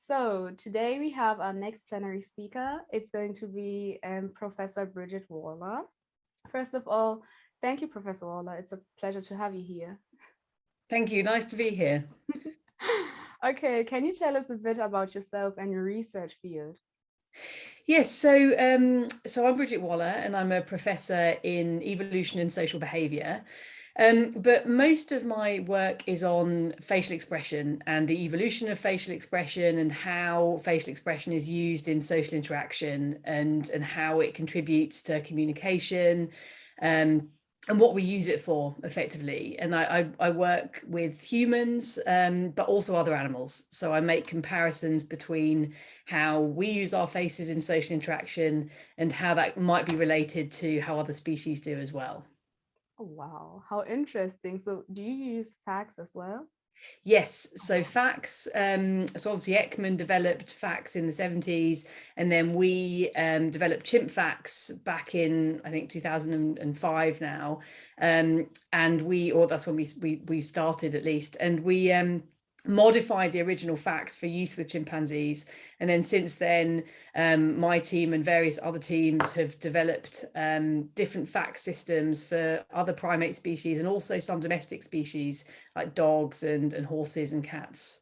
So today we have our next plenary speaker. It's going to be Professor Bridget Waller. First of all, thank you, Professor Waller. It's a pleasure to have you here. Thank you. Nice to be here. Okay, can you tell us a bit about yourself and your research field? Yes, so I'm Bridget Waller, and I'm a professor in evolution and social behaviour. But most of my work is on facial expression and the evolution of facial expression and how facial expression is used in social interaction and how it contributes to communication. And what we use it for effectively. And I work with humans, but also other animals. So I make comparisons between how we use our faces in social interaction and how that might be related to how other species do as well. Oh, wow, how interesting. So do you use facts as well? Yes, so facts. So obviously Ekman developed facts in the 70s, and then we developed chimp facts back in, I think, 2005 now. And that's when we started at least, and we modified the original facts for use with chimpanzees. And then since then, my team and various other teams have developed different fact systems for other primate species and also some domestic species like dogs and horses and cats.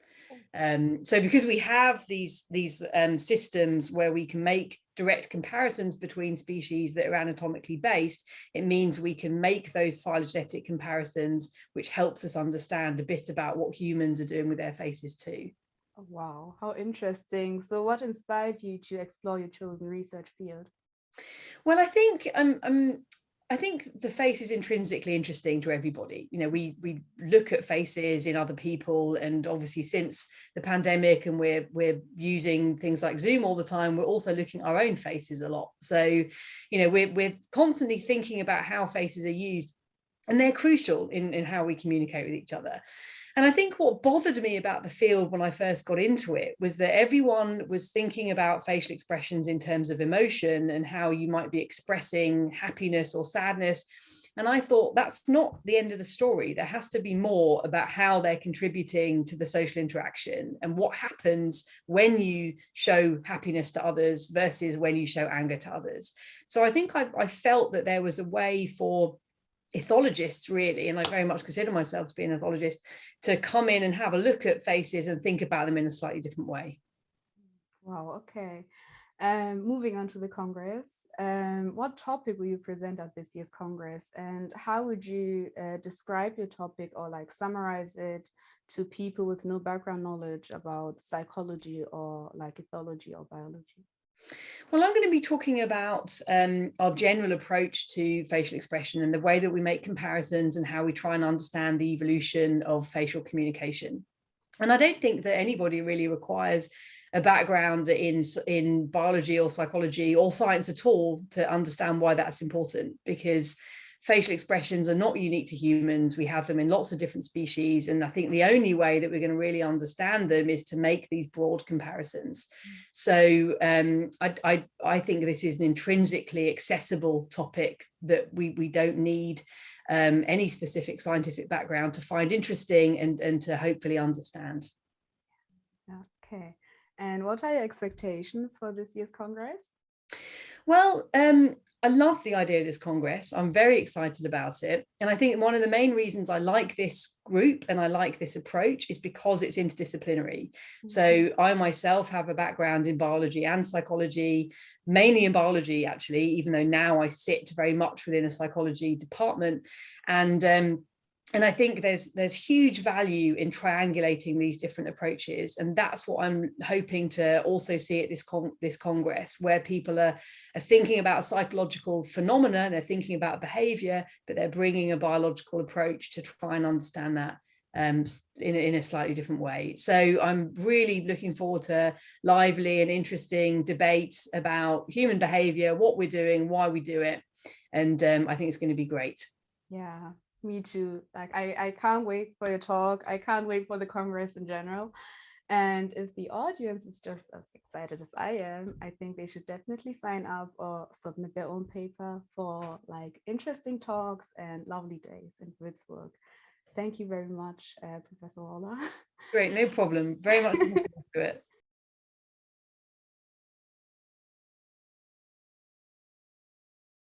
So because we have these systems where we can make direct comparisons between species that are anatomically based, it means we can make those phylogenetic comparisons, which helps us understand a bit about what humans are doing with their faces too. Oh, wow, how interesting. So what inspired you to explore your chosen research field? Well, I think the face is intrinsically interesting to everybody. You know, we look at faces in other people, and obviously since the pandemic and we're using things like Zoom all the time, we're also looking at our own faces a lot. So, you know, we're constantly thinking about how faces are used, and they're crucial in how we communicate with each other. And I think what bothered me about the field when I first got into it was that everyone was thinking about facial expressions in terms of emotion and how you might be expressing happiness or sadness. And I thought that's not the end of the story. There has to be more about how they're contributing to the social interaction and what happens when you show happiness to others versus when you show anger to others. So I think I felt that there was a way for ethologists, really, and I very much consider myself to be an ethologist, to come in and have a look at faces and think about them in a slightly different way. Wow, okay. Moving on to the Congress, what topic will you present at this year's Congress, and how would you describe your topic or like summarize it to people with no background knowledge about psychology or like ethology or biology? Well, I'm going to be talking about our general approach to facial expression and the way that we make comparisons and how we try and understand the evolution of facial communication. And I don't think that anybody really requires a background in biology or psychology or science at all to understand why that's important, because facial expressions are not unique to humans. We have them in lots of different species. And I think the only way that we're going to really understand them is to make these broad comparisons. So I think this is an intrinsically accessible topic that we don't need any specific scientific background to find interesting and to hopefully understand. Okay. And what are your expectations for this year's Congress? Well, I love the idea of this Congress. I'm very excited about it. And I think one of the main reasons I like this group and I like this approach is because it's interdisciplinary. So I myself have a background in biology and psychology, mainly in biology, actually, even though now I sit very much within a psychology department. And I think there's huge value in triangulating these different approaches, and that's what I'm hoping to also see at this Congress, where people are thinking about psychological phenomena, they're thinking about behaviour, but they're bringing a biological approach to try and understand that in a slightly different way. So I'm really looking forward to lively and interesting debates about human behaviour, what we're doing, why we do it, and I think it's going to be great. Yeah. Me too. Like I can't wait for your talk. I can't wait for the Congress in general. And if the audience is just as excited as I am, I think they should definitely sign up or submit their own paper for like interesting talks and lovely days in Würzburg. Thank you very much, Professor Waller. Great, no problem. Very much looking forward to it.